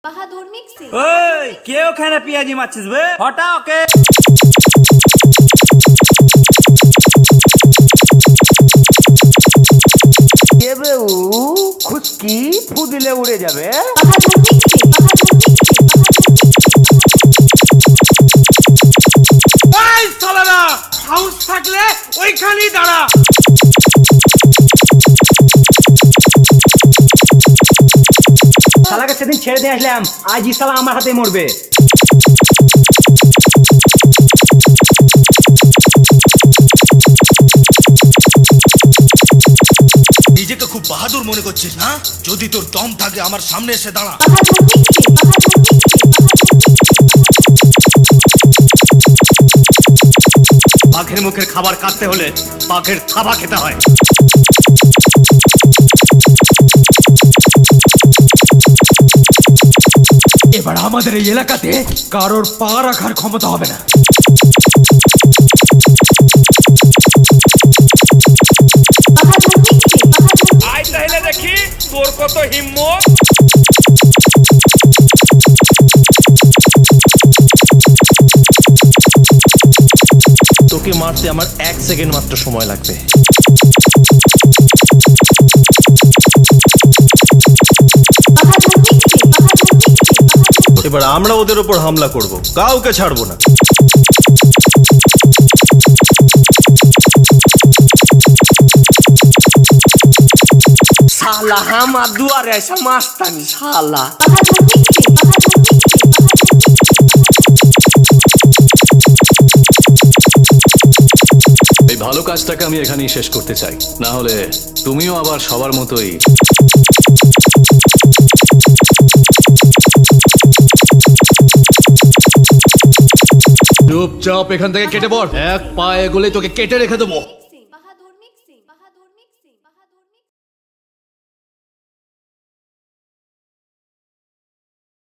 বাহাদুর mixie. ওই কে ওখানে পেঁয়াজি মারছিস বে? হটা ওকে। কে বে ও? খুশকি ফু দিলে উড়ে যাবে। বাহাদুর মিক্সি, বাহাদুর মিক্সি, ওই সালারা, হাউস থাকলে ওইখানেই দাঁড়া। শালাকে সেদিন ছেড়ে দিয়ে আসলাম, আজ ই শালা আমার হাতে মরবে। নিজেকে খুব বাহাদুর মনে করছিস না? যদি তোর দম থাকে আমার সামনে এসে দাঁড়া। বাহাদুর মিক্সি, বাহাদুর মিক্সি, বাঘের মুখের খাবার কাটতে হলে বাঘের থাবা খেতে হয়। এবার আমাদের এই এলাকাতে কারোর পা রাখার ক্ষমতা হবে না। বাহাদুর মিক্সি, বাহাদুর আয় তাহলে দেখি তোর কত হিম্মত। তোকে মারতে আমার 1 সেকেন্ড মাত্র সময় লাগবে। বাহাদুর মিক্সি, বাহাদুর মিক্সি, এবার আমরা ওদের উপর হামলা করব, কাউকে ছাড়বো না। শালা আমার দুয়ারে এসে মাস্তানি শালা। বাহাদুর মিক্সি, বাহাদুর মিক্সি, এই ভালো কাজটাকে আমি এখানেই শেষ করতে চাই, না হলে তুমিও আবার সবার মতোই। চুপচাপ এখান থেকে কেটে পড়, এক পা এগোলে তোকে কেটে রেখে দেবো।